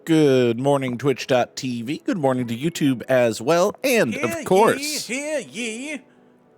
Good morning, Twitch.tv. Good morning to YouTube as well. And, of course... Hear ye.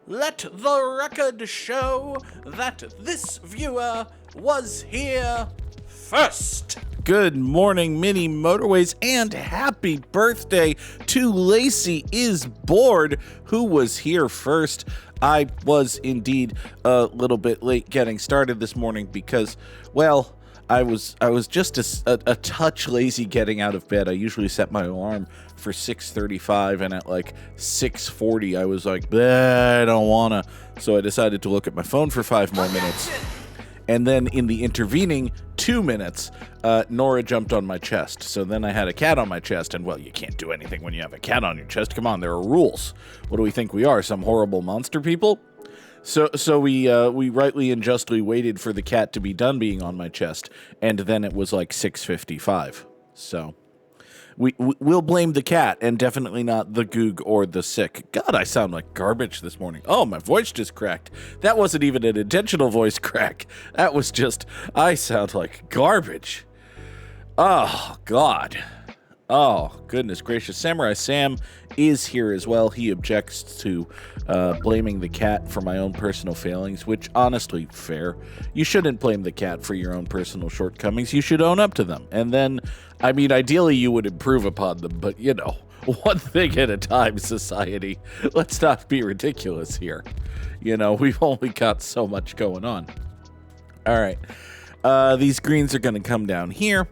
Let the record show that this viewer was here first. Good morning, Mini Motorways, and happy birthday to Lacey is Bored, who was here first. I was indeed a little bit late getting started this morning because, well... I was just a touch lazy getting out of bed. I usually set my alarm for 6:35, and at like 6:40, I was like, I don't wanna. So I decided to look at my phone for 5 more minutes. And then in the intervening 2 minutes, Nora jumped on my chest. So then I had a cat on my chest, and well, you can't do anything when you have a cat on your chest. Come on, there are rules. What do we think we are, some horrible monster people? So we rightly and justly waited for the cat to be done being on my chest, and then it was like 6:55. So we'll blame the cat, and definitely not the Goog or the sick. God, I sound like garbage this morning. Oh, my voice just cracked. That wasn't even an intentional voice crack. That was just, I sound like garbage. Oh, God. Oh, goodness gracious. Samurai Sam is here as well. He objects to blaming the cat for my own personal failings, which, honestly, fair. You shouldn't blame the cat for your own personal shortcomings. You should own up to them. And then, I mean, ideally you would improve upon them, but, you know, one thing at a time, society. Let's not be ridiculous here. You know, we've only got so much going on. All right. These greens are going to come down here.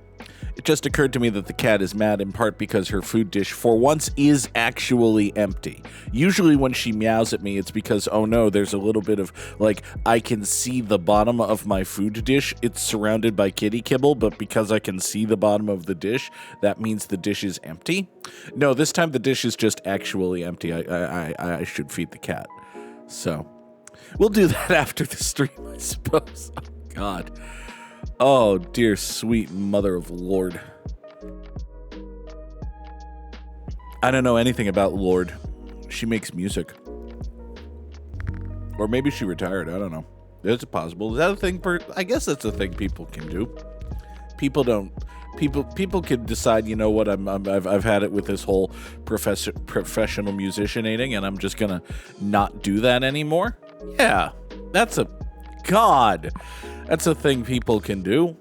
It just occurred to me that the cat is mad in part because her food dish, for once, is actually empty. Usually when she meows at me, it's because, oh no, there's a little bit of, like, I can see the bottom of my food dish. It's surrounded by kitty kibble, but because I can see the bottom of the dish, that means the dish is empty. No, this time the dish is just actually empty. I should feed the cat. So, we'll do that after the stream, I suppose. Oh, God. Oh, dear sweet mother of Lord. I don't know anything about Lord. She makes music. Or maybe she retired. I don't know. It's possible. Is that a thing? I guess that's a thing people can do. People can decide, you know what, I've had it with this whole professional musicianating, and I'm just gonna not do that anymore. Yeah, that's a... God, that's a thing people can do.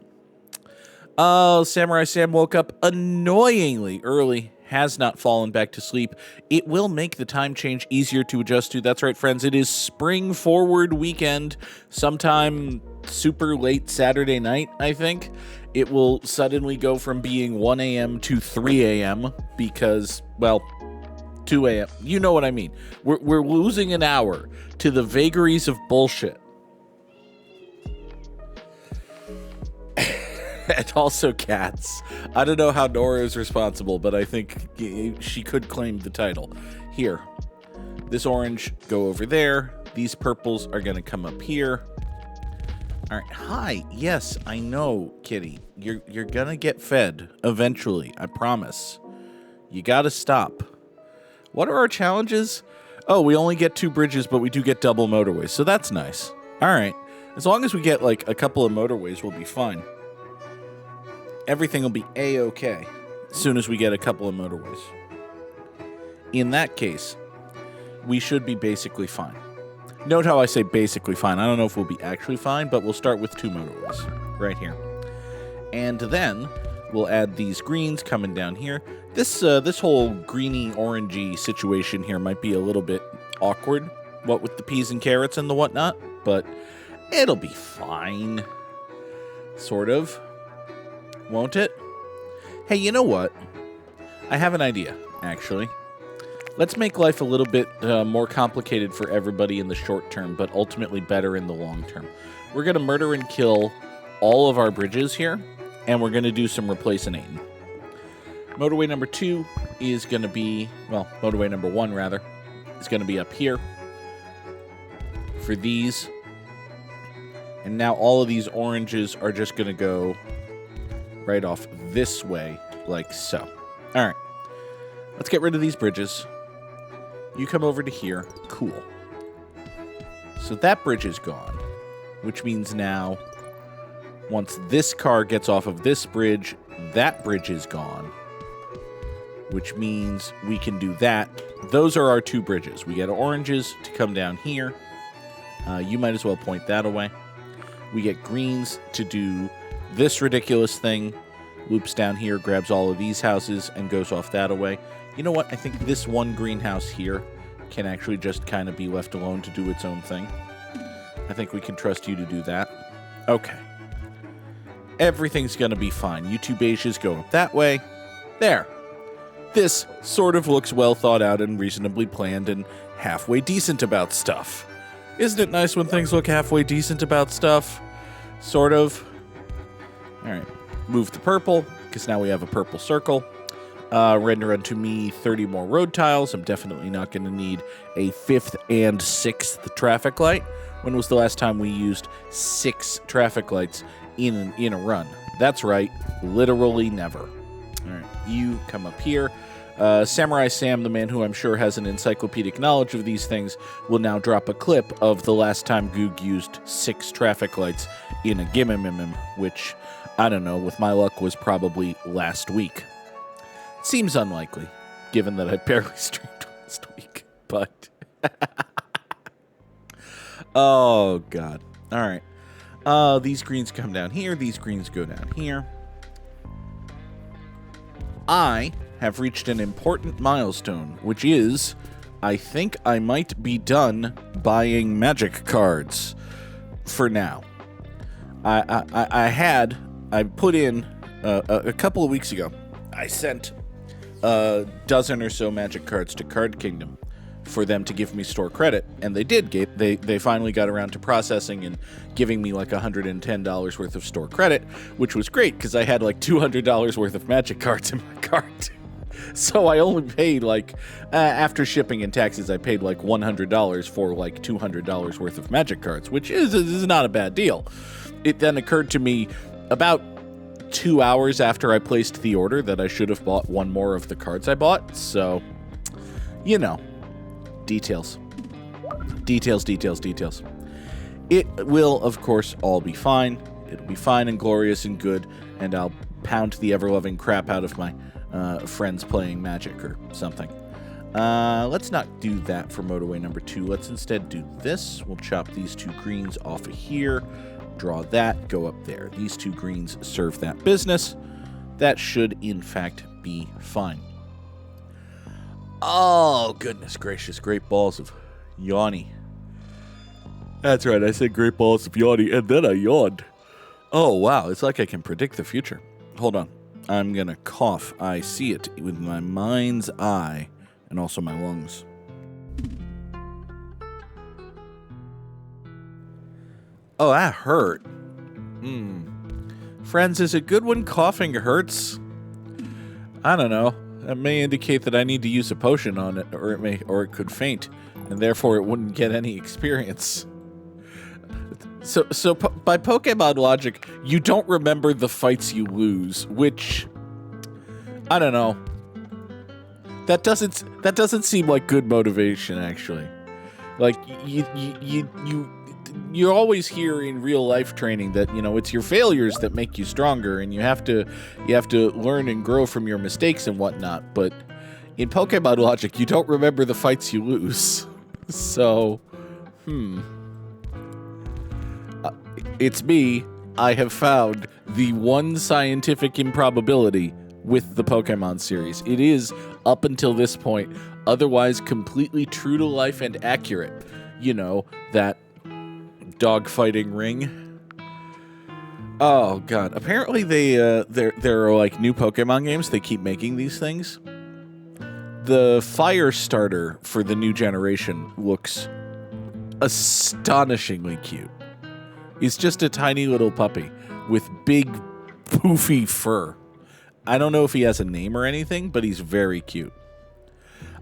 Samurai Sam woke up annoyingly early, has not fallen back to sleep. It will make the time change easier to adjust to. That's right, friends. It is spring forward weekend, sometime super late Saturday night, I think. It will suddenly go from being 1 a.m. to 3 a.m. because, well, 2 a.m. You know what I mean. We're losing an hour to the vagaries of bullshit. And also cats. I don't know how Nora is responsible, but I think she could claim the title. Here. This orange, go over there. These purples are going to come up here. All right. Hi. Yes, I know, kitty. You're going to get fed eventually. I promise. You got to stop. What are our challenges? Oh, we only get 2 bridges, but we do get double motorways. So that's nice. All right. As long as we get like a couple of motorways, we'll be fine. Everything will be A-okay as soon as we get a couple of motorways. In that case, we should be basically fine. Note how I say basically fine. I don't know if we'll be actually fine, but we'll start with 2 motorways right here. And then we'll add these greens coming down here. This whole greeny orangey situation here might be a little bit awkward, what with the peas and carrots and the whatnot, but it'll be fine. Sort of. Won't it? Hey, you know what? I have an idea, actually. Let's make life a little bit more complicated for everybody in the short term, but ultimately better in the long term. We're going to murder and kill all of our bridges here, and we're going to do some replacinating. Motorway number 2 is going to be, well, motorway number 1, rather, is going to be up here for these. And now all of these oranges are just going to go right off this way, like so. All right. Let's get rid of these bridges. You come over to here. Cool. So that bridge is gone, which means now Once this car gets off of this bridge, that bridge is gone, which means we can do that. Those are our two bridges. We get oranges to come down here. You might as well point that away. We get greens to do this ridiculous thing. Loops down here, grabs all of these houses, and goes off that away. You know what? I think this one greenhouse here can actually just kind of be left alone to do its own thing. I think we can trust you to do that. Okay. Everything's going to be fine. You two beiges go up that way. There. This sort of looks well thought out and reasonably planned and halfway decent about stuff. Isn't it nice when things look halfway decent about stuff? Sort of. All right. Move the purple, because now we have a purple circle. Render unto me 30 more road tiles. I'm definitely not going to need a 5th and 6th traffic light. When was the last time we used 6 traffic lights in a run? That's right, literally never. All right, you come up here. Samurai Sam, the man who I'm sure has an encyclopedic knowledge of these things, will now drop a clip of the last time Goog used 6 traffic lights in a gimmimimim, which, I don't know, with my luck was probably last week. Seems unlikely, given that I barely streamed last week, but... Oh, God. All right. These greens come down here. These greens go down here. I have reached an important milestone, which is, I think I might be done buying magic cards for now. I put in, a couple of weeks ago, I sent a dozen or so magic cards to Card Kingdom for them to give me store credit, and they did. They finally got around to processing and giving me like $110 worth of store credit, which was great because I had like $200 worth of magic cards in my cart. So I only paid like, after shipping and taxes, I paid like $100 for like $200 worth of magic cards, which is not a bad deal. It then occurred to me about 2 hours after I placed the order that I should have bought one more of the cards I bought. So, you know. Details. Details. It will, of course, all be fine. It'll be fine and glorious and good, and I'll pound the ever-loving crap out of my friends playing Magic or something. Let's not do that for motorway number 2. Let's instead do this. We'll chop these 2 greens off of here, draw that, go up there. These 2 greens serve that business. That should, in fact, be fine. Oh, goodness gracious. Great balls of yawny. That's right. I said great balls of yawny, and then I yawned. Oh, wow. It's like I can predict the future. Hold on. I'm going to cough. I see it with my mind's eye and also my lungs. Oh, that hurt. Friends, is it good when coughing hurts? I don't know. That may indicate that I need to use a potion on it, or it could faint, and therefore it wouldn't get any experience. So by Pokemon logic, you don't remember the fights you lose, which I don't know. That doesn't seem like good motivation, actually. Like you always hear in real life training that, you know, it's your failures that make you stronger, and you have to learn and grow from your mistakes and whatnot. But in Pokemon logic, you don't remember the fights you lose. So, it's me. I have found the one scientific improbability with the Pokemon series. It is, up until this point, otherwise completely true to life and accurate. You know, that dogfighting ring. Oh god! Apparently there are like new Pokemon games. They keep making these things. The fire starter for the new generation looks astonishingly cute. He's just a tiny little puppy with big, poofy fur. I don't know if he has a name or anything, but he's very cute.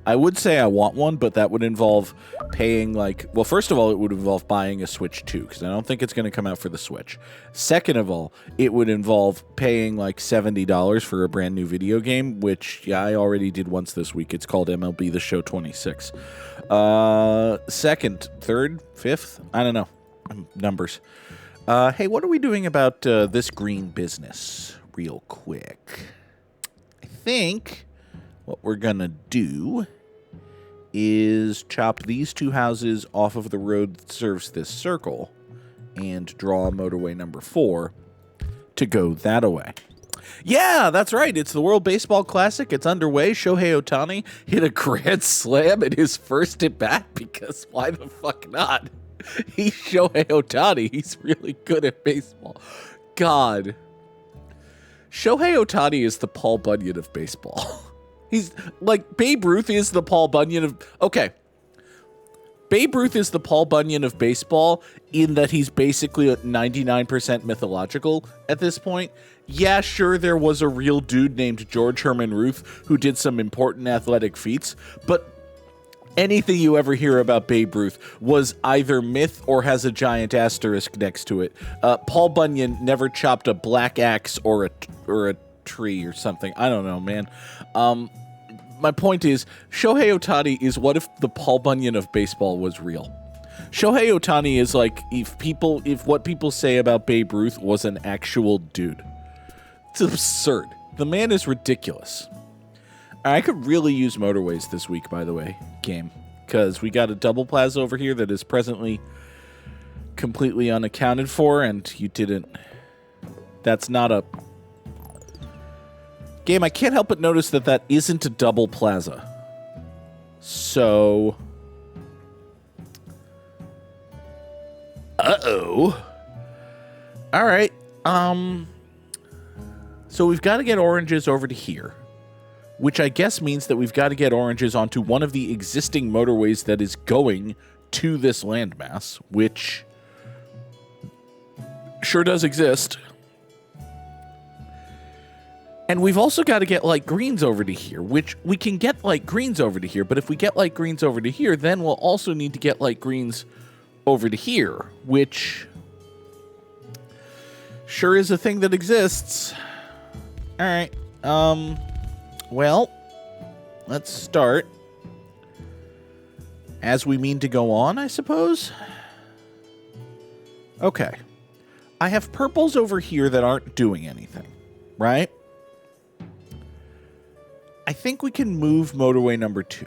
I would say I want one, but that would involve paying, like... Well, first of all, it would involve buying a Switch 2, because I don't think it's going to come out for the Switch. Second of all, it would involve paying, like, $70 for a brand new video game, which, yeah, I already did once this week. It's called MLB The Show 26. Second, third, fifth? I don't know. Numbers. Hey, what are we doing about this green business real quick? I think what we're going to do is chop these two houses off of the road that serves this circle and draw motorway number 4 to go that away. Yeah, that's right. It's the World Baseball Classic. It's underway. Shohei Ohtani hit a grand slam in his first at bat because why the fuck not? He's Shohei Ohtani. He's really good at baseball. God. Shohei Ohtani is the Paul Bunyan of baseball. He's like, Babe Ruth is the Paul Bunyan of... Okay. Babe Ruth is the Paul Bunyan of baseball in that he's basically 99% mythological at this point. Yeah, sure, there was a real dude named George Herman Ruth who did some important athletic feats, but anything you ever hear about Babe Ruth was either myth or has a giant asterisk next to it. Paul Bunyan never chopped a black axe or a tree or something. I don't know, man. My point is, Shohei Ohtani is what if the Paul Bunyan of baseball was real. Shohei Ohtani is like if what people say about Babe Ruth was an actual dude. It's absurd. The man is ridiculous. I could really use Motorways this week, by the way, game, because we got a double plaza over here that is presently completely unaccounted for, and you didn't... That's not a... Game, I can't help but notice that that isn't a double plaza. So... Uh-oh. All right. So we've got to get oranges over to here, which I guess means that we've got to get oranges onto one of the existing motorways that is going to this landmass, which sure does exist. And we've also got to get light greens over to here, which we can get light greens over to here, but if we get light greens over to here, then we'll also need to get light greens over to here, which sure is a thing that exists. All right. Well, let's start as we mean to go on, I suppose. Okay. I have purples over here that aren't doing anything, right? I think we can move motorway number 2.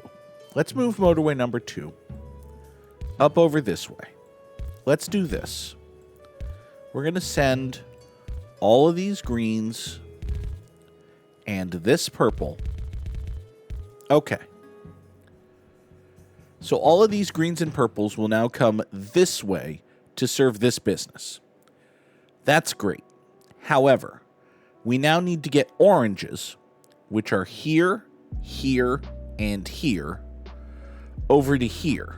Let's move motorway number 2 up over this way. Let's do this. We're going to send all of these greens and this purple. Okay. So all of these greens and purples will now come this way to serve this business. That's great. However, we now need to get oranges, which are here, here, and here, over to here.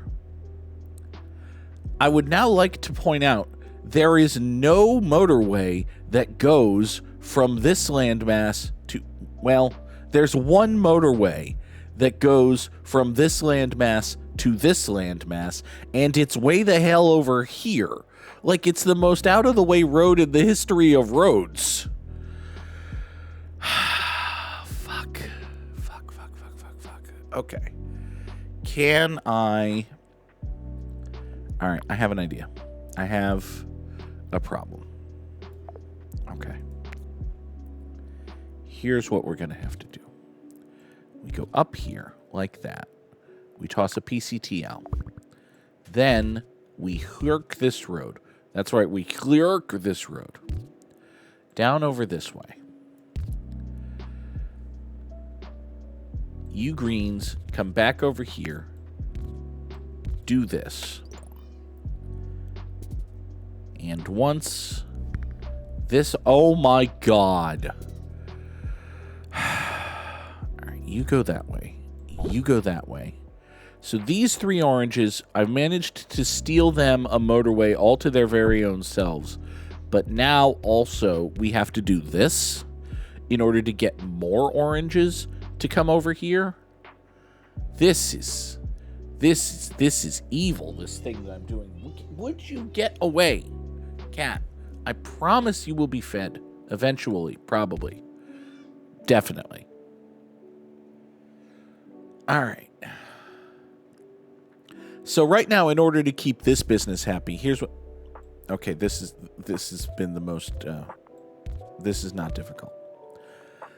I would now like to point out there is no motorway that goes from this landmass to... Well, there's one motorway that goes from this landmass to this landmass, and it's way the hell over here. Like, it's the most out-of-the-way road in the history of roads. Fuck. Okay. Can I... Alright, I have an idea. I have a problem. Okay. Here's what we're going to have to do. We go up here like that. We toss a PCT out. Then we clerk this road. That's right, we clerk this road. Down over this way. You greens come back over here. Do this. And once this... Oh my God. Alright, you go that way. You go that way. So these 3 oranges, I've managed to steal them a motorway all to their very own selves. But now also we have to do this in order to get more oranges to come over here. This is evil, this thing that I'm doing. Would you get away, cat? I promise you will be fed eventually, probably. Definitely. All right. So right now, in order to keep this business happy, here's what... Okay, this has been the most, this is not difficult.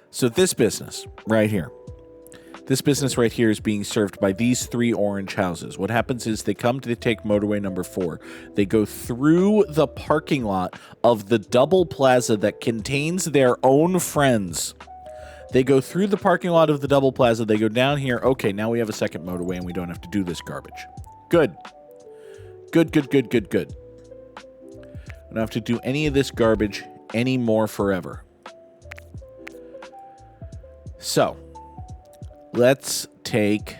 So this business right here is being served by these 3 orange houses. What happens is they come to take motorway number 4. They go through the parking lot of the double plaza that contains their own friends. They go through the parking lot of the double plaza. They go down here. Okay, now we have a second motorway and we don't have to do this garbage. Good. Good. I don't have to do any of this garbage anymore forever. So, let's take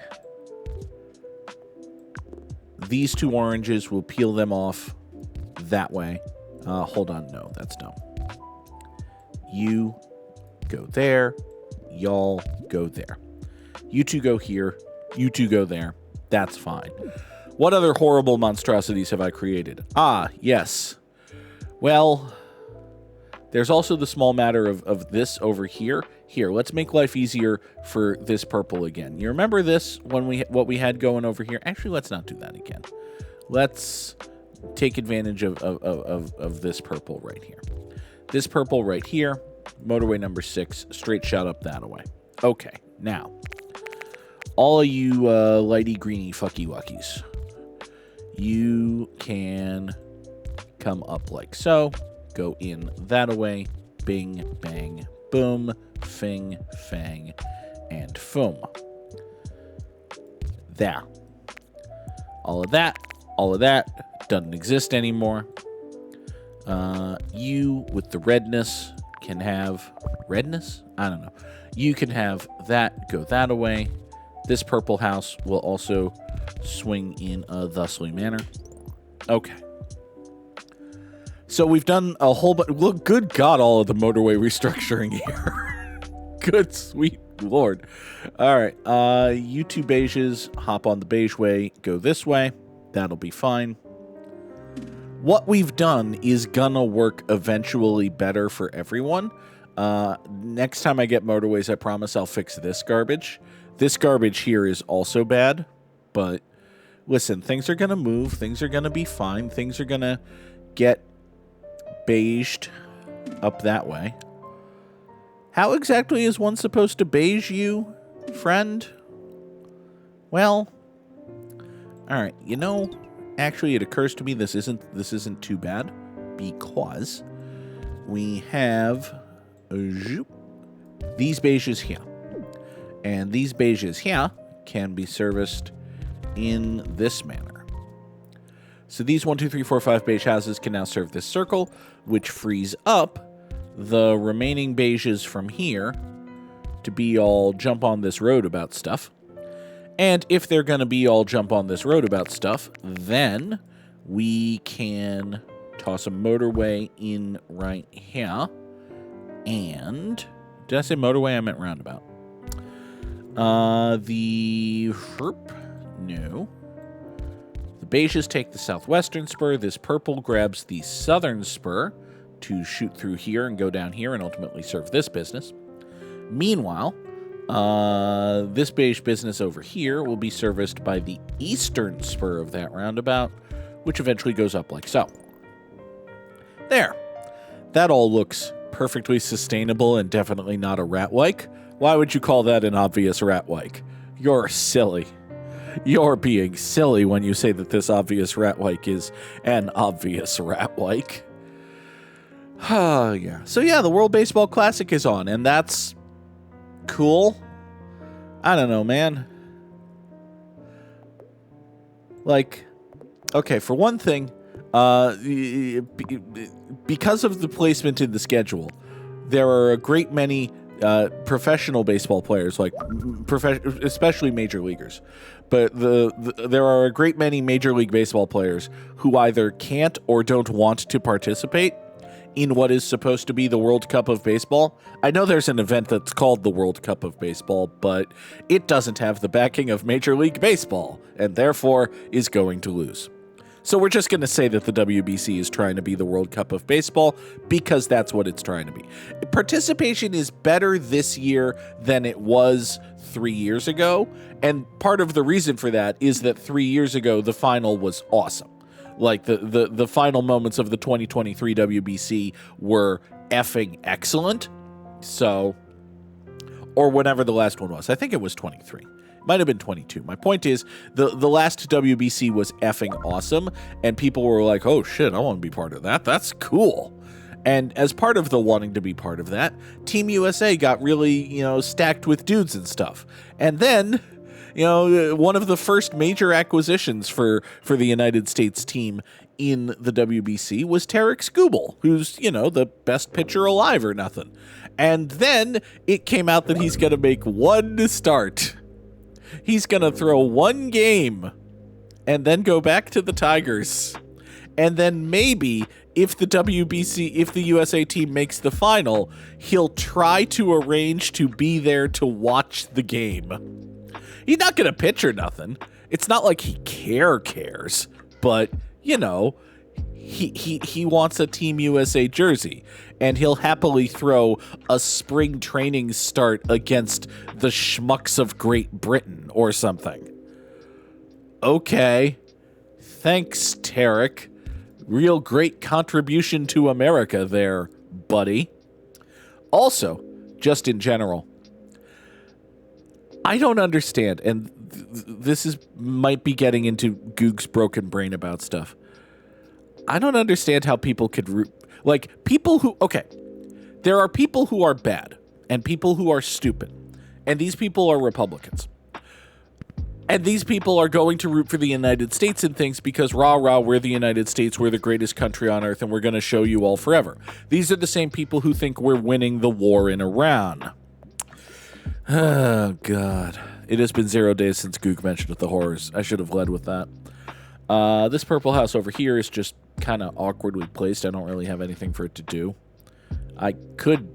these 2 oranges. We'll peel them off that way. Hold on. No, that's dumb. You go there. Y'all go there. You 2 go here. You 2 go there. That's fine. What other horrible monstrosities have I created? Ah, yes. Well, there's also the small matter of this over here. Here, let's make life easier for this purple again. You remember this when what we had going over here? Actually, let's not do that again. Let's take advantage of this purple right here. This purple right here, motorway number 6, straight shot up that way. Okay, now, all of you lighty greeny fucky wuckies, you can come up like so, go in that way, bing, bang, boom, fing, fang, and foom. There. All of that doesn't exist anymore. You with the redness can have redness? I don't know. You can have that go that away. This purple house will also swing in a thusly manner. Okay. So we've done a whole bunch. Look, good God, all of the motorway restructuring here. Good sweet Lord. All right. You 2 beiges, hop on the beige way, go this way. That'll be fine. What we've done is gonna work eventually better for everyone. Next time I get motorways, I promise I'll fix this garbage. This garbage here is also bad, but listen, things are gonna move. Things are gonna be fine. Things are gonna get beiged up that way. How exactly is one supposed to beige you, friend? Well, all right. You know, actually, it occurs to me this isn't too bad because we have these beiges here, and these beiges here can be serviced in this manner. So these 1, 2, 3, 4, 5 beige houses can now serve this circle, which frees up the remaining beiges from here to be all jump on this road about stuff. And if they're going to be all jump on this road about stuff, then we can toss a motorway in right here. And did I say motorway? I meant roundabout. No. The beiges take the southwestern spur. This purple grabs the southern spur to shoot through here and go down here and ultimately serve this business. Meanwhile, this beige business over here will be serviced by the eastern spur of that roundabout, which eventually goes up like so. There. That all looks perfectly sustainable and definitely not a RATWIKE. Why would you call that an obvious RATWIKE? You're silly. You're being silly when you say that this obvious RATWIKE is an obvious RATWIKE. Yeah. So yeah, the World Baseball Classic is on, and that's cool. I don't know, man. Like, okay, for one thing, because of the placement in the schedule, there are a great many professional baseball players, like especially major leaguers. But there are a great many Major League Baseball players who either can't or don't want to participate in what is supposed to be the World Cup of Baseball. I know there's an event that's called the World Cup of Baseball, but it doesn't have the backing of Major League Baseball, and therefore is going to lose. So we're just going to say that the WBC is trying to be the World Cup of Baseball because that's what it's trying to be. Participation is better this year than it was 3 years ago, and part of the reason for that is that 3 years ago, the final was awesome. Like the final moments of the 2023 WBC were effing excellent. So, or whenever the last one was. I think it was 23. Might have been 22. My point is, the last WBC was effing awesome, and people were like, oh shit, I want to be part of that. That's cool. And as part of the wanting to be part of that, Team USA got really, stacked with dudes and stuff. And then, one of the first major acquisitions for the United States team in the WBC was Tarek Skubal, who's, the best pitcher alive or nothing. And then it came out that he's going to make one start. He's going to throw one game and then go back to the Tigers. And then maybe if the USA team makes the final, he'll try to arrange to be there to watch the game. He's not going to pitch or nothing. It's not like he cares, but, he wants a Team USA jersey, and he'll happily throw a spring training start against the schmucks of Great Britain or something. Okay. Thanks, Tarek. Real great contribution to America there, buddy. Also, just in general, I don't understand, and this might be getting into Goog's broken brain about stuff. I don't understand how people could there are people who are bad and people who are stupid, and these people are Republicans. And these people are going to root for the United States and things because rah, we're the United States, we're the greatest country on earth, and we're going to show you all forever. These are the same people who think we're winning the war in Iran. Oh, God. It has been 0 days since Goog mentioned the horrors. I should have led with that. This purple house over here is just kind of awkwardly placed. I don't really have anything for it to do. I could...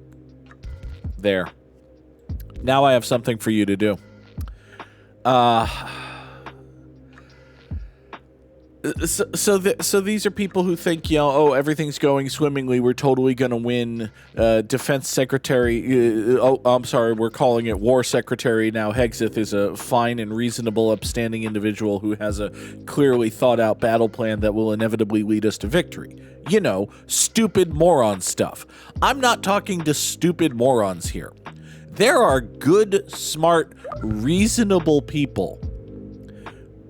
There. Now I have something for you to do. So these are people who think, everything's going swimmingly. We're totally going to win. Defense Secretary, we're calling it War Secretary now. Hegseth is a fine and reasonable, upstanding individual who has a clearly thought out battle plan that will inevitably lead us to victory. Stupid moron stuff. I'm not talking to stupid morons here. There are good, smart, reasonable people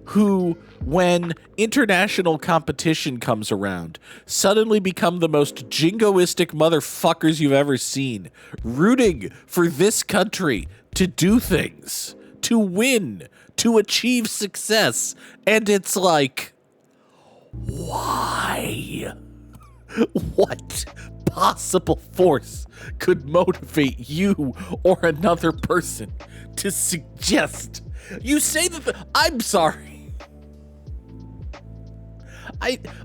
who, when international competition comes around, suddenly become the most jingoistic motherfuckers you've ever seen, rooting for this country to do things, to win, to achieve success. And it's like, why? What possible force could motivate you or another person to suggest? You say that I'm sorry.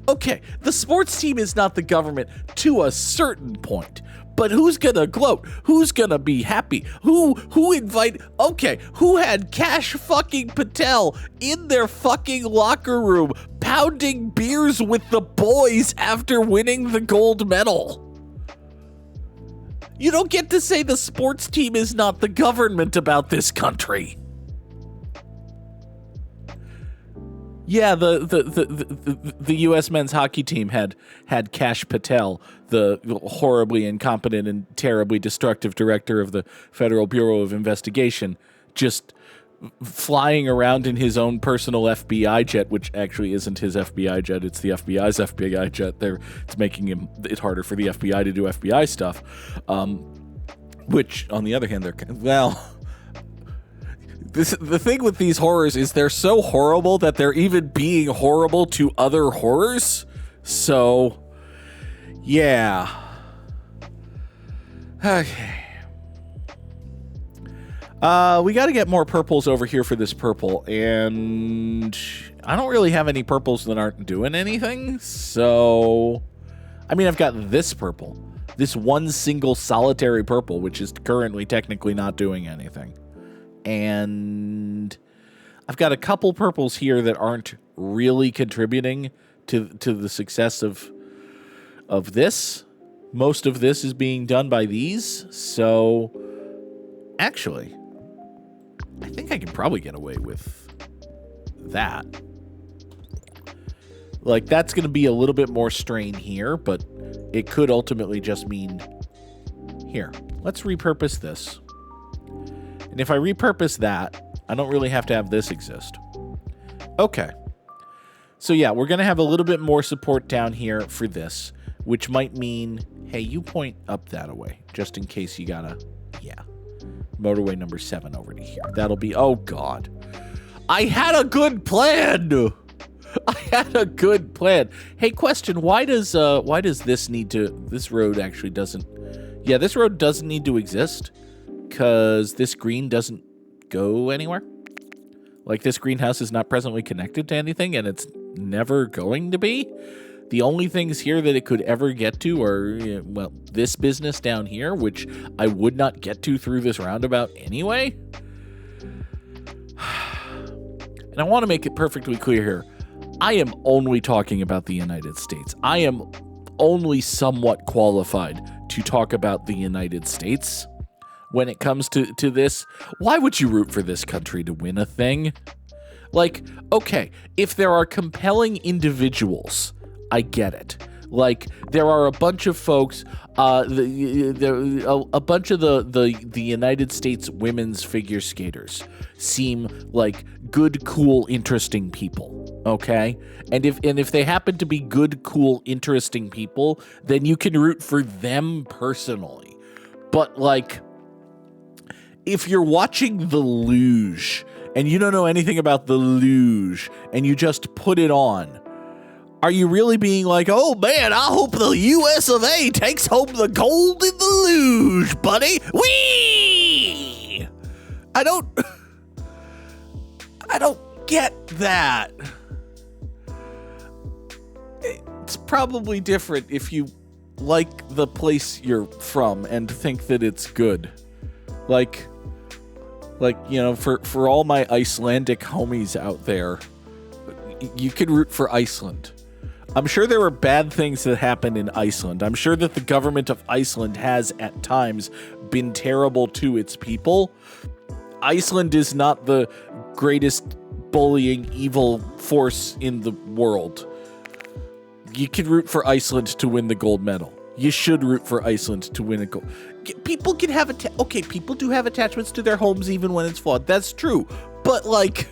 Okay, the sports team is not the government to a certain point, but who's gonna gloat? Who's gonna be happy? Who had Cash fucking Patel in their fucking locker room pounding beers with the boys after winning the gold medal? You don't get to say the sports team is not the government about this country. Yeah, the U.S. men's hockey team had Cash Patel, the horribly incompetent and terribly destructive director of the Federal Bureau of Investigation, just flying around in his own personal FBI jet, which actually isn't his FBI jet, it's the FBI's FBI jet. It's making it harder for the FBI to do FBI stuff, which, on the other hand, the thing with these horrors is they're so horrible that they're even being horrible to other horrors. So, yeah. Okay. We got to get more purples over here for this purple, and I don't really have any purples that aren't doing anything. So, I mean, I've got this purple, this one single solitary purple, which is currently technically not doing anything. And I've got a couple purples here that aren't really contributing to the success of this. Most of this is being done by these. So, actually, I think I can probably get away with that. Like, that's going to be a little bit more strain here, but it could ultimately just mean here. Let's repurpose this. And if I repurpose that, I don't really have to have this exist. Okay. So yeah, we're going to have a little bit more support down here for this, which might mean, hey, you point up that way, just in case you gotta, yeah. Motorway number 7 over to here. That'll be, oh God. I had a good plan. I had a good plan. Hey, question, why does this need to, this road actually doesn't, yeah, this road doesn't need to exist because this green doesn't go anywhere. Like, this greenhouse is not presently connected to anything, and it's never going to be. The only things here that it could ever get to are, well, this business down here, which I would not get to through this roundabout anyway. And I want to make it perfectly clear here. I am only talking about the United States. I am only somewhat qualified to talk about the United States. When it comes to this, why would you root for this country to win a thing? Like, okay, if there are compelling individuals, I get it. Like, there are a bunch of folks, a bunch of the United States women's figure skaters seem like good, cool, interesting people, okay? And if they happen to be good, cool, interesting people, then you can root for them personally. But, like, if you're watching The Luge and you don't know anything about The Luge and you just put it on, are you really being like, oh man, I hope the US of A takes home the gold in the luge, buddy? Whee! I don't get that. It's probably different if you like the place you're from and think that it's good. Like, you know, for all my Icelandic homies out there, you can root for Iceland. I'm sure there were bad things that happened in Iceland. I'm sure that the government of Iceland has, at times, been terrible to its people. Iceland is not the greatest bullying evil force in the world. You can root for Iceland to win the gold medal. You should root for Iceland to win a gold. People can have people do have attachments to their homes even when it's flawed. That's true. But, like,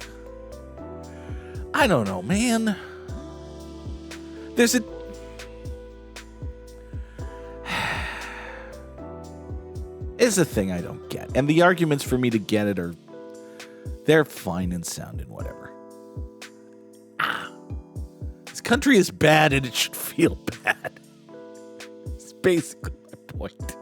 I don't know, man. There's a thing I don't get. And the arguments for me to get it they're fine and sound and whatever. This country is bad and it should feel bad. It's basically my point.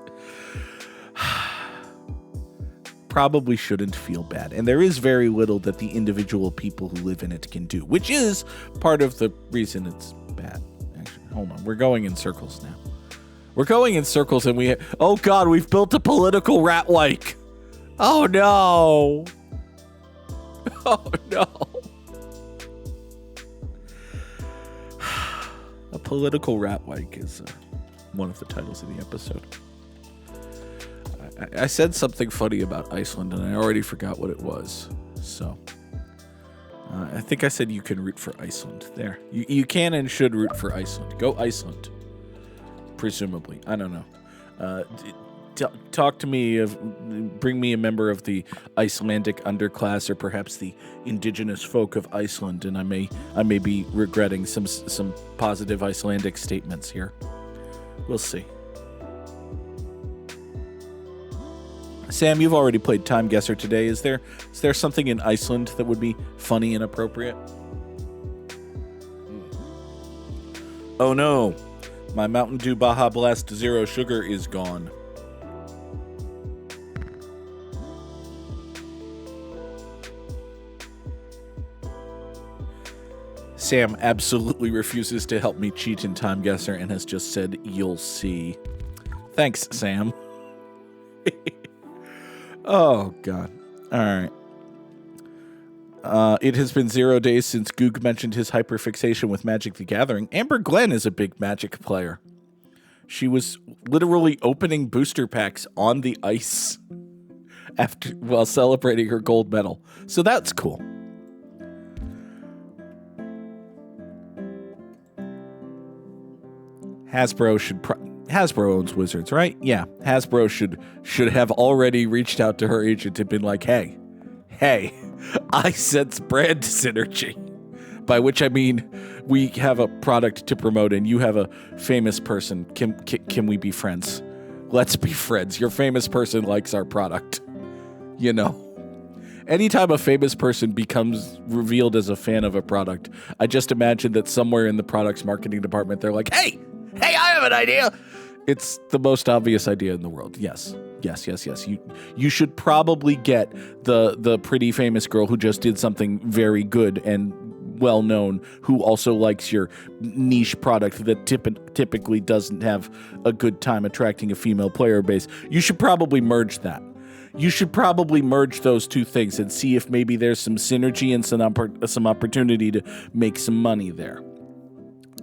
Probably shouldn't feel bad. And there is very little that the individual people who live in it can do, which is part of the reason it's bad. Actually, hold on. We're going in circles now. We're going in circles and oh God, we've built a political RATWIKE. Oh no. Oh no. A political RATWIKE is one of the titles of the episode. I said something funny about Iceland, and I already forgot what it was. So, I think I said you can root for Iceland. There. You can and should root for Iceland. Go Iceland. Presumably. I don't know. Talk to me, bring me a member of the Icelandic underclass, or perhaps the indigenous folk of Iceland, and I may be regretting some positive Icelandic statements here. We'll see. Sam, you've already played Time Guesser today. Is there something in Iceland that would be funny and appropriate? Oh no, my Mountain Dew Baja Blast Zero Sugar is gone. Sam absolutely refuses to help me cheat in Time Guesser and has just said, you'll see. Thanks, Sam. Oh, God. All right. It has been 0 days since Goog mentioned his hyperfixation with Magic the Gathering. Amber Glenn is a big Magic player. She was literally opening booster packs on the ice while celebrating her gold medal. So that's cool. Hasbro owns Wizards, right? Yeah, Hasbro should have already reached out to her agent and been like, hey, I sense brand synergy. By which I mean we have a product to promote and you have a famous person. Can we be friends? Let's be friends. Your famous person likes our product. You know. Anytime a famous person becomes revealed as a fan of a product, I just imagine that somewhere in the product's marketing department, they're like, hey, I have an idea. It's the most obvious idea in the world. Yes. You should probably get the pretty famous girl who just did something very good and well known, who also likes your niche product that typically doesn't have a good time attracting a female player base. You should probably merge that. You should probably merge those two things and see if maybe there's some synergy and some opportunity to make some money there.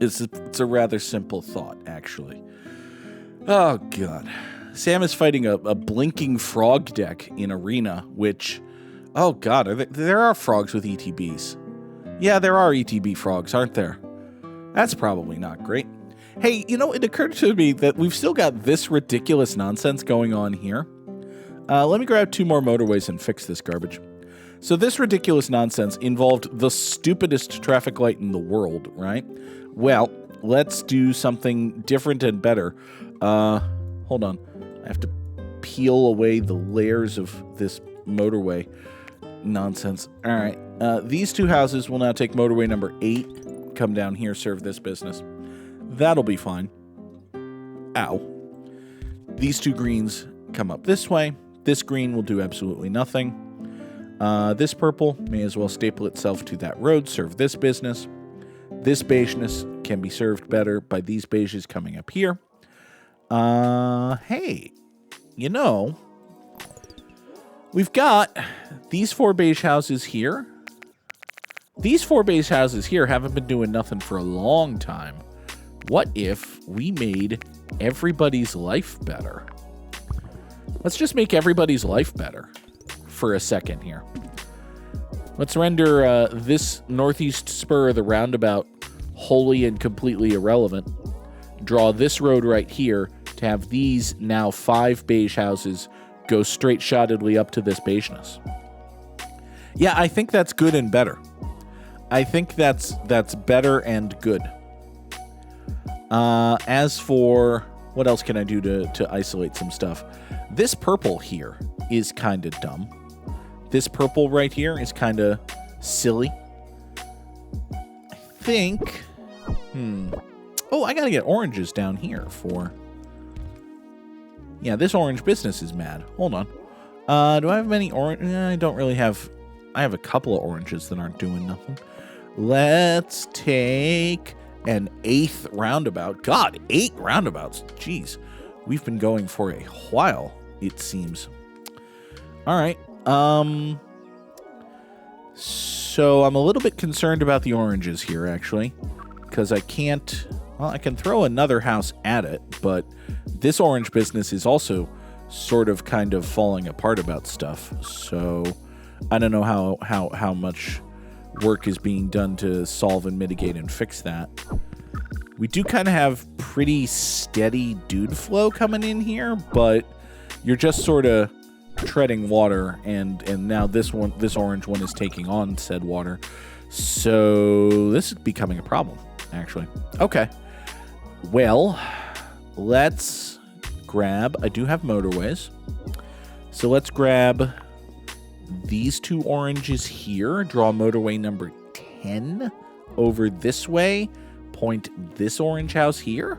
It's a rather simple thought, actually. Oh, God. Sam is fighting a blinking frog deck in Arena, which... Oh, God. There are frogs with ETBs. Yeah, there are ETB frogs, aren't there? That's probably not great. Hey, it occurred to me that we've still got this ridiculous nonsense going on here. Let me grab 2 more motorways and fix this garbage. So this ridiculous nonsense involved the stupidest traffic light in the world, right? Well, let's do something different and better. Hold on. I have to peel away the layers of this motorway nonsense. All right. These 2 houses will now take motorway number 8. Come down here, serve this business. That'll be fine. Ow. These 2 greens come up this way. This green will do absolutely nothing. This purple may as well staple itself to that road, serve this business. This beigeness can be served better by these beiges coming up here. Hey, we've got these 4 beige houses here. These 4 beige houses here haven't been doing nothing for a long time. What if we made everybody's life better? Let's just make everybody's life better for a second here. Let's render this northeast spur of the roundabout wholly and completely irrelevant. Draw this road right here to have these now 5 beige houses go straight shottedly up to this beigeness. Yeah, I think that's good and better. I think that's better and good. As for what else can I do to isolate some stuff? This purple here is kind of dumb. This purple right here is kind of silly. I think... Oh, I gotta get oranges down here for... Yeah, this orange business is mad. Hold on. Do I have many orange? I don't really have... I have a couple of oranges that aren't doing nothing. Let's take an 8th roundabout. God, 8 roundabouts. Jeez. We've been going for a while, it seems. All right. So I'm a little bit concerned about the oranges here, actually, because I can't... Well, I can throw another house at it, but this orange business is also sort of kind of falling apart about stuff. So I don't know how much work is being done to solve and mitigate and fix that. We do kind of have pretty steady dude flow coming in here, but you're just sort of treading water, and now this orange one is taking on said water. So this is becoming a problem, actually. Okay. Well, let's grab... I do have motorways. So let's grab these 2 oranges here. Draw motorway number 10 over this way. Point this orange house here.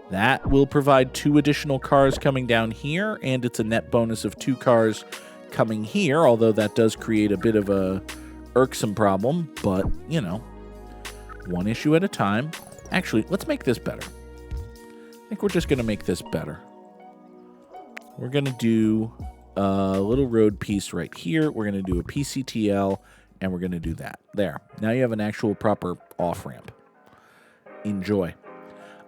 That will provide 2 additional cars coming down here, and it's a net bonus of 2 cars coming here, although that does create a bit of a irksome problem, but, one issue at a time. Actually, let's make this better. I think we're just going to make this better. We're going to do a little road piece right here. We're going to do a PCTL, and we're going to do that. There. Now you have an actual proper off-ramp. Enjoy.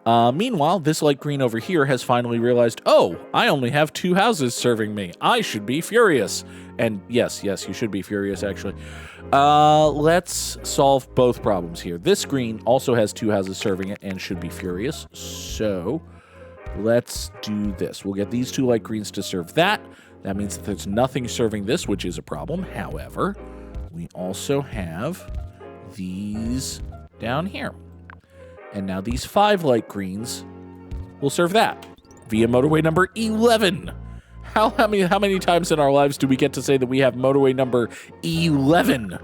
Meanwhile, this light green over here has finally realized, oh, I only have 2 houses serving me. I should be furious. And yes, you should be furious, actually. Let's solve both problems here. This screen also has 2 houses serving it and should be furious. So let's do this. We'll get these 2 light greens to serve that. That means that there's nothing serving this, which is a problem. However, we also have these down here. And now these 5 light greens will serve that via motorway number 11. How many times in our lives do we get to say that we have motorway number 11?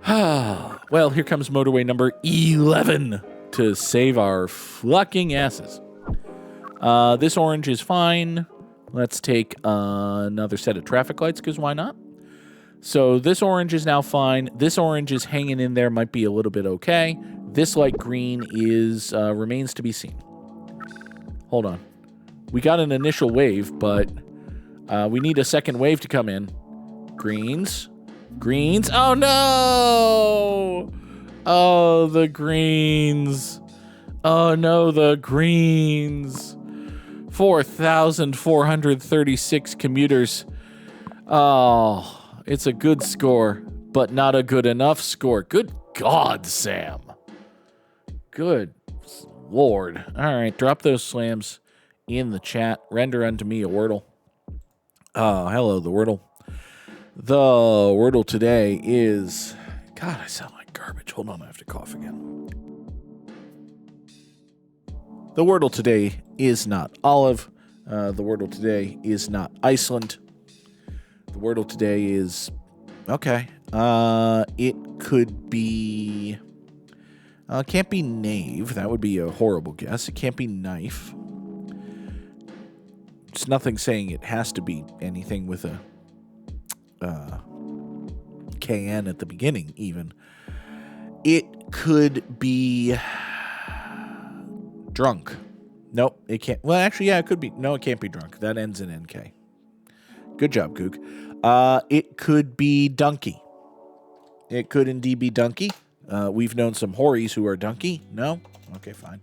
Well, here comes motorway number 11 to save our fucking asses. This orange is fine. Let's take another set of traffic lights, because why not? So this orange is now fine. This orange is hanging in there, might be a little bit okay. This light green is remains to be seen. Hold on. We got an initial wave, but we need a second wave to come in. Greens. Greens. Oh, no! Oh, the greens. Oh, no, the greens. 4,436 commuters. Oh, it's a good score, but not a good enough score. Good God, Sam. Good Lord. All right, drop those slams in the chat. Render unto me a Wordle. Hello, the Wordle. The Wordle today is... God, I sound like garbage. Hold on, I have to cough again. The Wordle today is not olive. The Wordle today is not Iceland. The Wordle today is... Okay. It could be... it can't be knave. That would be a horrible guess. It can't be knife. It's nothing saying it has to be anything with a KN at the beginning, even. It could be drunk. Nope, it can't. Well, actually, yeah, it could be. No, it can't be drunk. That ends in NK. Good job, Goog. It could be donkey. It could indeed be donkey. We've known some hories who are donkey. No? Okay, fine.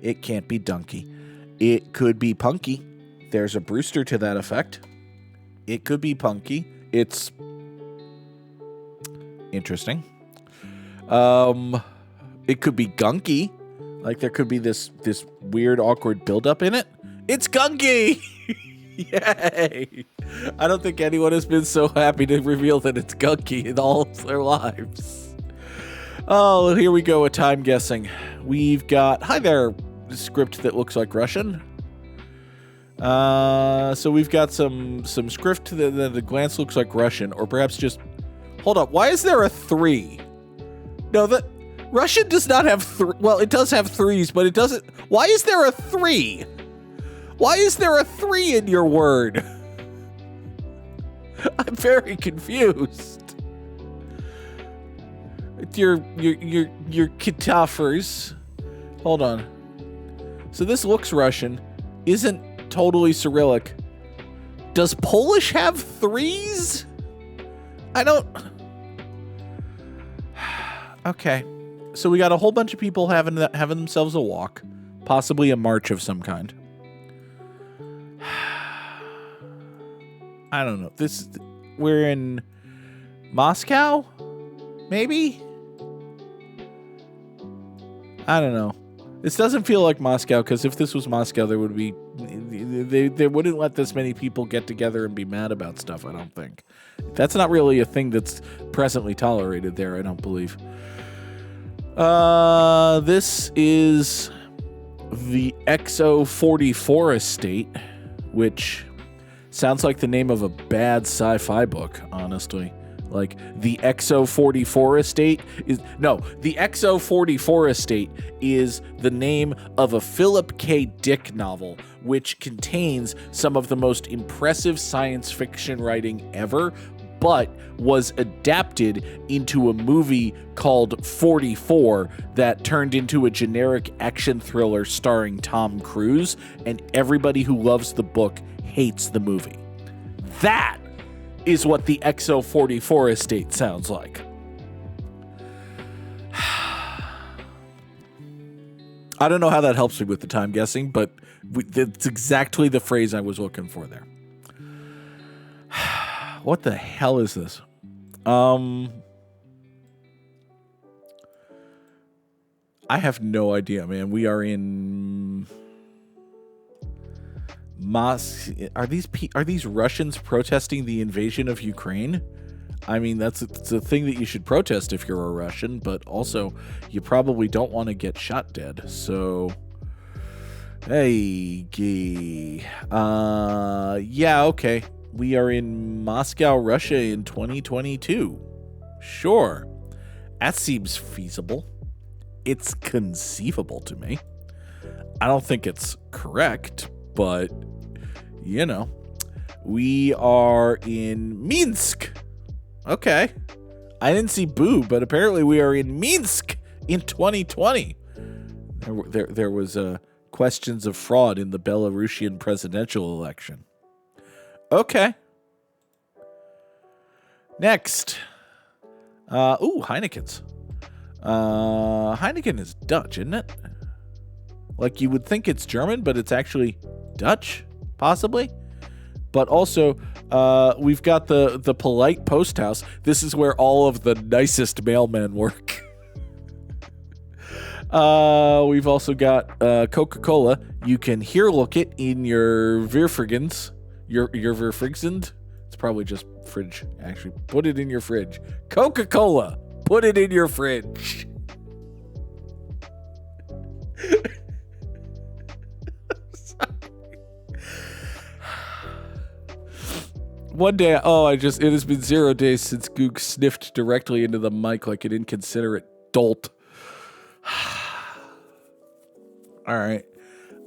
It can't be donkey. It could be punky. There's a Brewster to that effect. It could be punky. It's interesting. It could be gunky. Like there could be this weird, awkward buildup in it. It's gunky! Yay! I don't think anyone has been so happy to reveal that it's gunky in all of their lives. Oh, here we go with time guessing. We've got... Hi there, script that looks like Russian. So we've got some script that at a glance looks like Russian, or perhaps just... Hold up, why is there a 3? No, that... Russian does not have... Well, it does have 3s, but it doesn't... Why is there a 3? Why is there a 3 in your word? I'm very confused. Your kitaffers. Hold on. So this looks Russian. Isn't totally Cyrillic. Does Polish have 3s? I don't... Okay. So we got a whole bunch of people having themselves a walk. Possibly a march of some kind. I don't know. We're in Moscow? Maybe? I don't know. This doesn't feel like Moscow, because if this was Moscow, there would be... They wouldn't let this many people get together and be mad about stuff, I don't think. That's not really a thing that's presently tolerated there, I don't believe. This is the XO44 estate, which sounds like the name of a bad sci-fi book, honestly. Like, the XO44 estate is... No, the XO44 estate is the name of a Philip K. Dick novel, which contains some of the most impressive science fiction writing ever, but was adapted into a movie called 44 that turned into a generic action thriller starring Tom Cruise, and everybody who loves the book hates the movie. That is what the XO44 estate sounds like. I don't know how that helps me with the time guessing, but that's exactly the phrase I was looking for there. What the hell is this? I have no idea, man. We are in Are these Russians protesting the invasion of Ukraine? I mean, it's a thing that you should protest if you're a Russian, but also you probably don't want to get shot dead. So, hey, yeah, okay. We are in Moscow, Russia in 2022. Sure. That seems feasible. It's conceivable to me. I don't think it's correct, but, you know, we are in Minsk. Okay. I didn't see Boo, but apparently we are in Minsk in 2020. There was questions of fraud in the Belarusian presidential election. Okay. Next. Heineken's. Heineken is Dutch, isn't it? Like, you would think it's German, but it's actually Dutch, possibly. But also, we've got the polite post house. This is where all of the nicest mailmen work. We've also got Coca-Cola. You can here look it in your Verfrigens. Your Verfrigsend. It's probably just fridge, actually. Put it in your fridge. Coca-Cola. Put it in your fridge. One day, it has been 0 days since Goog sniffed directly into the mic like an inconsiderate dolt. All right.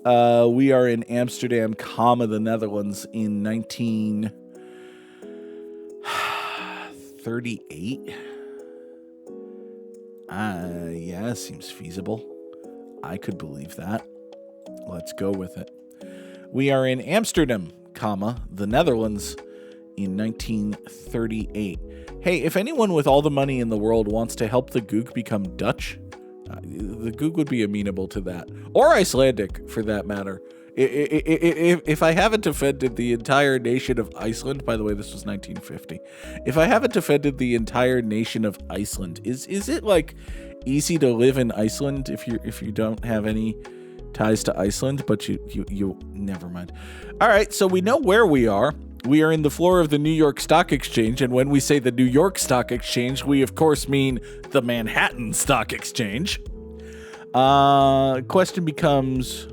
We are in Amsterdam, the Netherlands in 1938. Yeah, seems feasible. I could believe that. Let's go with it. We are in Amsterdam, the Netherlands in 1938. Hey, if anyone with all the money in the world wants to help the Goog become Dutch, the Goog would be amenable to that. Or Icelandic, for that matter. If I haven't offended the entire nation of Iceland, by the way, this was 1950. If I haven't offended the entire nation of Iceland, is it like easy to live in Iceland if you don't have any ties to Iceland? But you never mind. All right, so we know where we are. We are in the floor of the New York Stock Exchange, and when we say the New York Stock Exchange, we of course mean the Manhattan Stock Exchange. Question becomes,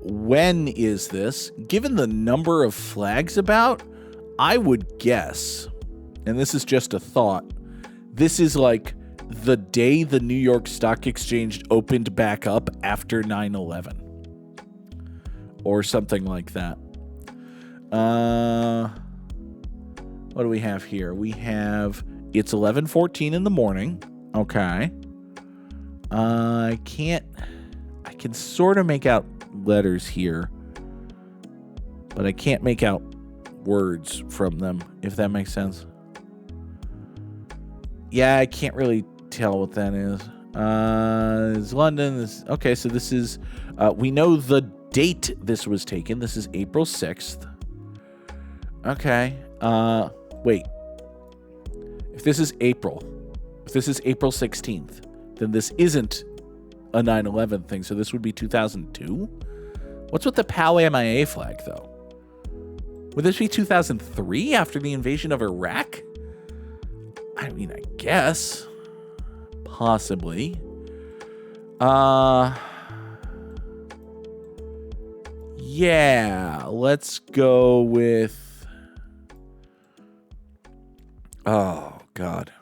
when is this? Given the number of flags about, I would guess, and this is just a thought, this is like the day the New York Stock Exchange opened back up after 9/11. Or something like that. What do we have here? We have, it's 11:14 in the morning. Okay. I can sort of make out letters here, but I can't make out words from them, if that makes sense. Yeah, I can't really tell what that is. It's London. Okay, so this is, we know the date this was taken. This is April 6th. Okay. Wait. If this is April 16th, then this isn't a 9/11 thing, so this would be 2002? What's with the POW MIA flag, though? Would this be 2003 after the invasion of Iraq? I mean, I guess. Possibly. Yeah, let's go with... Oh, God.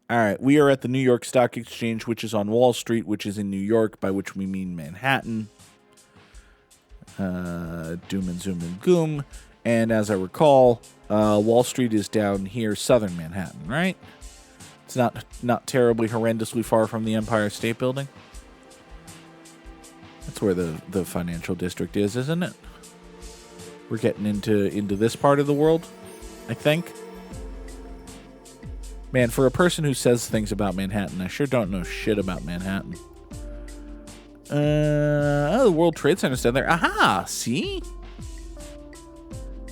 All right, we are at the New York Stock Exchange, which is on Wall Street, which is in New York, by which we mean Manhattan. Doom and zoom and goom. And as I recall, Wall Street is down here, southern Manhattan, right? It's not terribly horrendously far from the Empire State Building. That's where the financial district is, isn't it? We're getting into this part of the world, I think. Man, for a person who says things about Manhattan, I sure don't know shit about Manhattan. The World Trade Center's down there. Aha! See?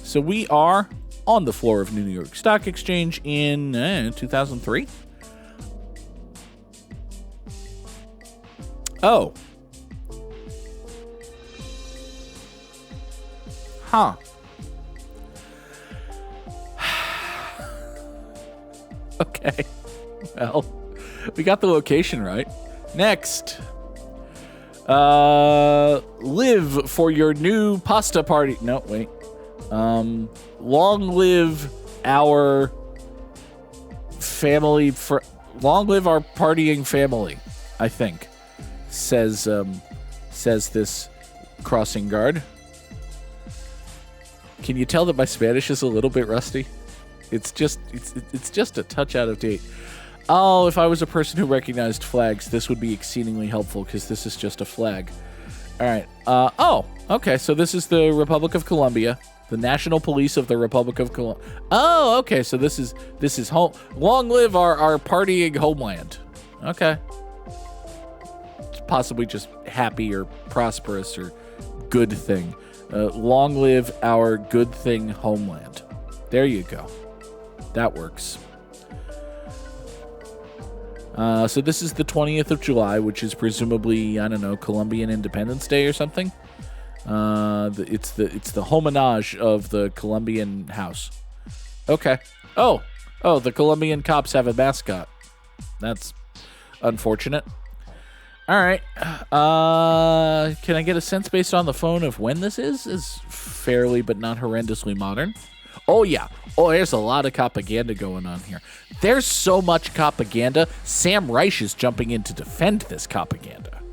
So we are on the floor of New York Stock Exchange in 2003. Oh. Huh. Okay. Well, we got the location right. Next. Live for your new pasta party. No, wait. Long live our family. Long live our partying family, I think, says this crossing guard. Can you tell that my Spanish is a little bit rusty? It's just a touch out of date. Oh, if I was a person who recognized flags, this would be exceedingly helpful because this is just a flag. All right. Oh, okay. So this is the Republic of Colombia, the National Police of the Republic of Colombia. Oh, okay. So this is home. Long live our partying homeland. Okay. It's possibly just happy or prosperous or good thing. Long live our good thing homeland. There you go. That works. So this is the 20th of July, which is presumably, I don't know, Colombian Independence Day or something. It's the homenage of the Colombian house. Okay. Oh, the Colombian cops have a mascot. That's unfortunate. All right. Can I get a sense based on the phone of when this is? Is fairly but not horrendously modern. Oh, yeah. Oh, there's a lot of propaganda going on here. There's so much propaganda. Sam Reich is jumping in to defend this propaganda.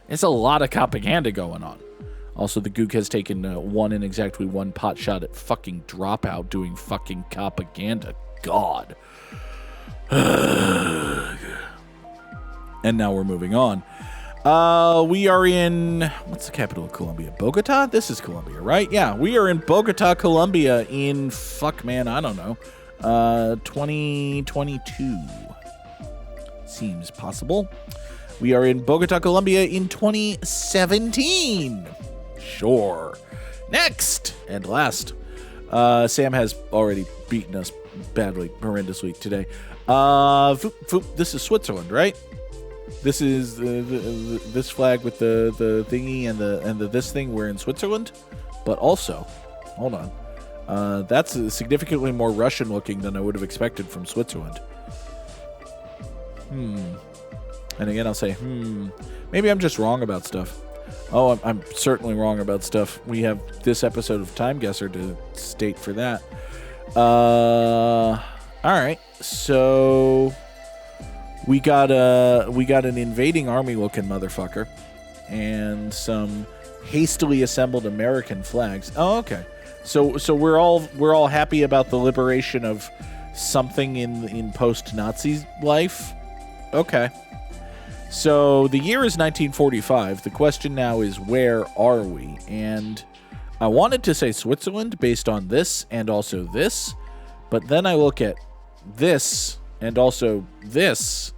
There's a lot of propaganda going on. Also, the Goog has taken exactly one pot shot at fucking Dropout doing fucking propaganda. God. And now we're moving on. We are in, what's the capital of Colombia? Bogota? This is Colombia, right? Yeah, we are in Bogota, Colombia in, I don't know, 2022. Seems possible. We are in Bogota, Colombia in 2017. Sure. Next and last. Sam has already beaten us badly, horrendously today. This is Switzerland, right? This is this flag with the thingy and the this thing. We're in Switzerland, but also, hold on, that's significantly more Russian looking than I would have expected from Switzerland. And again, I'll say, maybe I'm just wrong about stuff. Oh, I'm certainly wrong about stuff. We have this episode of Time Guesser to state for that. All right, so. We got an invading army looking motherfucker and some hastily assembled American flags. Oh, okay. So we're all happy about the liberation of something in post-Nazi life. Okay. So the year is 1945. The question now is, where are we? And I wanted to say Switzerland based on this and also this, but then I look at this and also this,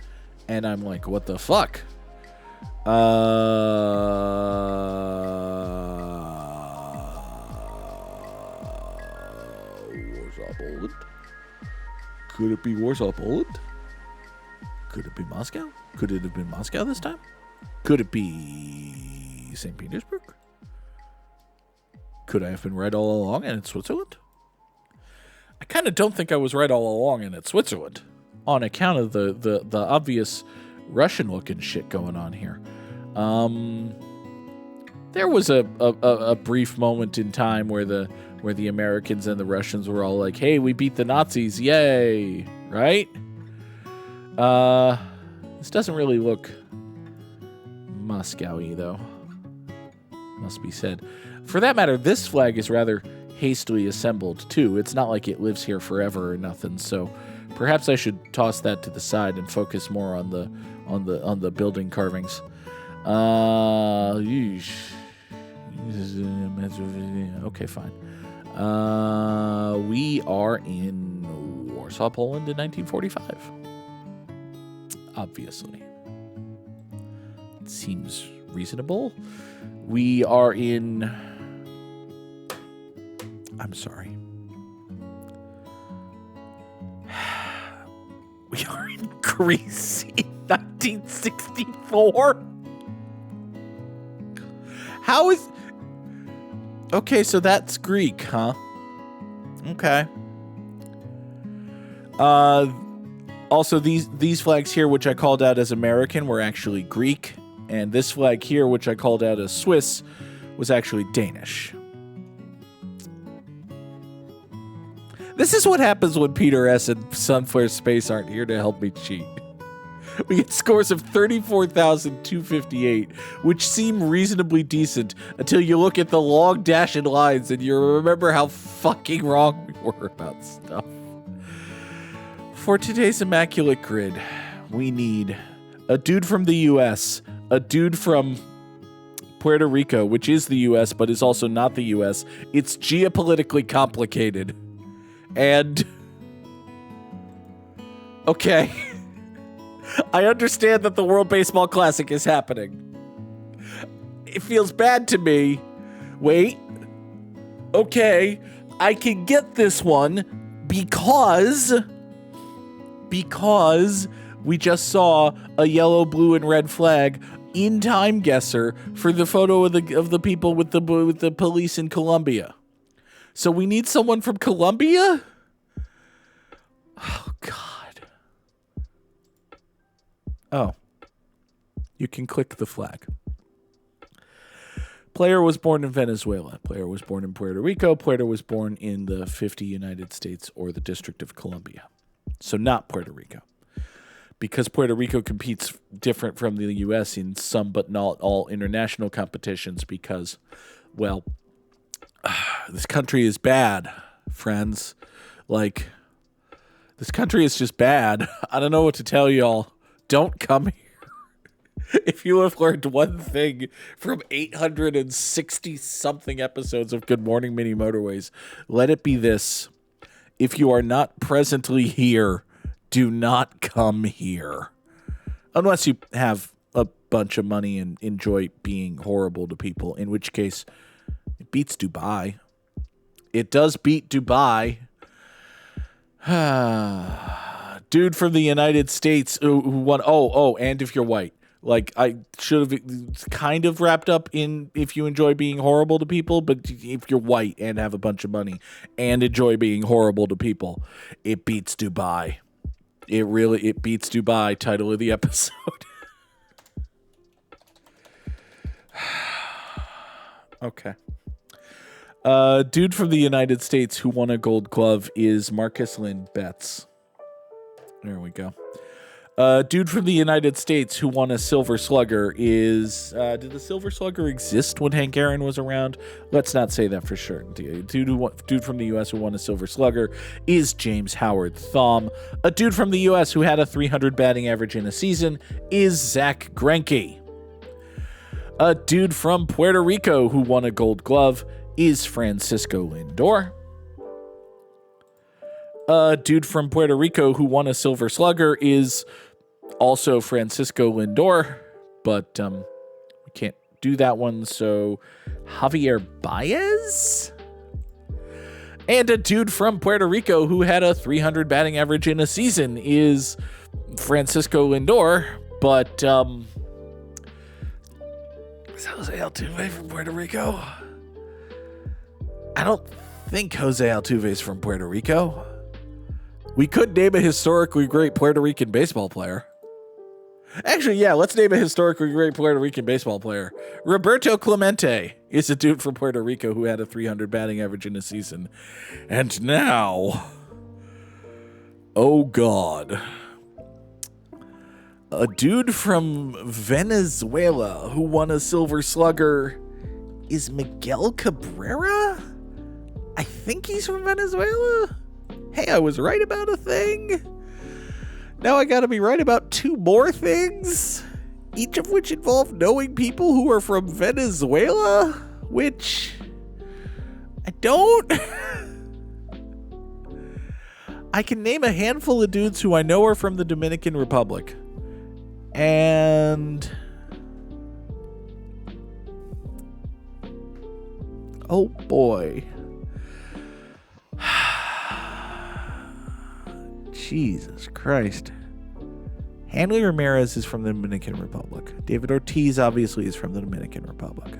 and I'm like, what the fuck? Warsaw, Poland? Could it be Warsaw, Poland? Could it be Moscow? Could it have been Moscow this time? Could it be St. Petersburg? Could I have been right all along and it's Switzerland? I kind of don't think I was right all along and it's Switzerland, on account of the obvious Russian-looking shit going on here. There was a brief moment in time where the Americans and the Russians were all like, "Hey, we beat the Nazis, yay!" Right? This doesn't really look Moscow-y, though. Must be said. For that matter, this flag is rather hastily assembled too. It's not like it lives here forever or nothing. So. Perhaps I should toss that to the side and focus more on the building carvings. Okay, fine. We are in Warsaw, Poland in 1945. Obviously. It seems reasonable. We are in... I'm sorry. Greece in 1964? How is... Okay, so that's Greek, huh? Okay. Also, these flags here, which I called out as American, were actually Greek. And this flag here, which I called out as Swiss, was actually Danish. This is what happens when Peter S. and Sunflare Space aren't here to help me cheat. We get scores of 34,258, which seem reasonably decent until you look at the long dashed lines and you remember how fucking wrong we were about stuff. For today's Immaculate Grid, we need a dude from the U.S., a dude from Puerto Rico, which is the U.S. but is also not the U.S. It's geopolitically complicated. And... okay. I understand that the World Baseball Classic is happening. It feels bad to me. Wait. Okay. I can get this one because we just saw a yellow, blue, and red flag in Time Guesser for the photo of the people with the police in Colombia. So we need someone from Colombia? Oh, God. Oh. You can click the flag. Player was born in Venezuela. Player was born in Puerto Rico. Player was born in the 50 United States or the District of Columbia. So not Puerto Rico. Because Puerto Rico competes different from the U.S. in some but not all international competitions because, well, this country is bad, friends. Like, this country is just bad. I don't know what to tell y'all. Don't come here. If you have learned one thing from 860-something episodes of Good Morning Mini Motorways, let it be this. If you are not presently here, do not come here. Unless you have a bunch of money and enjoy being horrible to people, in which case it beats Dubai. It does beat Dubai. Dude from the United States who won. And if you're white. Like, I should have kind of wrapped up in if you enjoy being horrible to people, but if you're white and have a bunch of money and enjoy being horrible to people, it beats Dubai. It beats Dubai, title of the episode. Okay. Dude from the United States who won a Gold Glove is Marcus Lynn Betts. There we go. Dude from the United States who won a Silver Slugger is... did the Silver Slugger exist when Hank Aaron was around? Let's not say that for sure. Dude from the U.S. who won a Silver Slugger is James Howard Thom. A dude from the U.S. who had a 300 batting average in a season is Zach Greinke. A dude from Puerto Rico who won a Gold Glove is Francisco Lindor. A dude from Puerto Rico who won a Silver Slugger is also Francisco Lindor, but we can't do that one, so Javier Baez? And a dude from Puerto Rico who had a 300 batting average in a season is Francisco Lindor, but is Jose Altuve from Puerto Rico? I don't think Jose Altuve is from Puerto Rico. We could name a historically great Puerto Rican baseball player. Actually, yeah, let's name a historically great Puerto Rican baseball player. Roberto Clemente is a dude from Puerto Rico who had a 300 batting average in a season. And now, oh God, a dude from Venezuela who won a Silver Slugger is Miguel Cabrera? I think he's from Venezuela. Hey, I was right about a thing. Now I gotta be right about two more things, each of which involve knowing people who are from Venezuela, which I don't. I can name a handful of dudes who I know are from the Dominican Republic. And oh boy. Jesus Christ. Hanley Ramirez is from the Dominican Republic. David Ortiz obviously is from the Dominican Republic.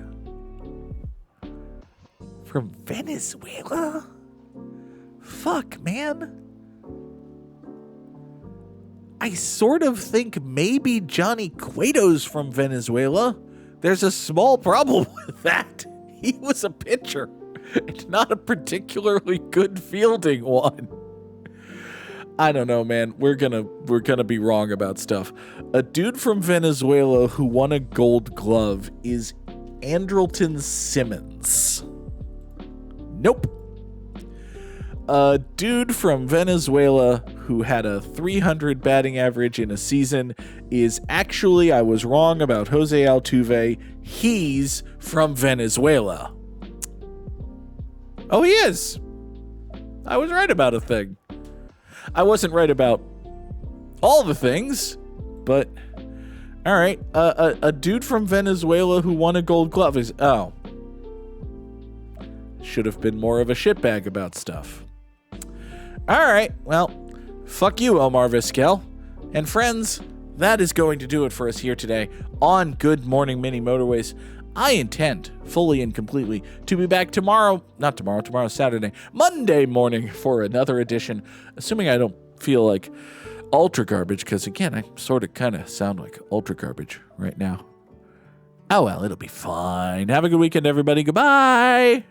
From Venezuela? Fuck, man. I sort of think maybe Johnny Cueto's from Venezuela. There's a small problem with that. He was a pitcher. It's not a particularly good fielding one. I don't know, man. We're gonna be wrong about stuff. A dude from Venezuela who won a Gold Glove is Andrelton Simmons. Nope. A dude from Venezuela who had a 300 batting average in a season is actually, I was wrong about Jose Altuve. He's from Venezuela. Oh, he is. I was right about a thing. I wasn't right about all the things, but all right. A dude from Venezuela who won a Gold Glove is, should have been more of a shitbag about stuff. All right, well, fuck you, Omar Vizquel. And friends, that is going to do it for us here today on Good Morning Mini Motorways. I intend, fully and completely, to be back tomorrow's Saturday, Monday morning for another edition, assuming I don't feel like ultra garbage, because again, I sort of kind of sound like ultra garbage right now. Oh well, it'll be fine. Have a good weekend, everybody. Goodbye.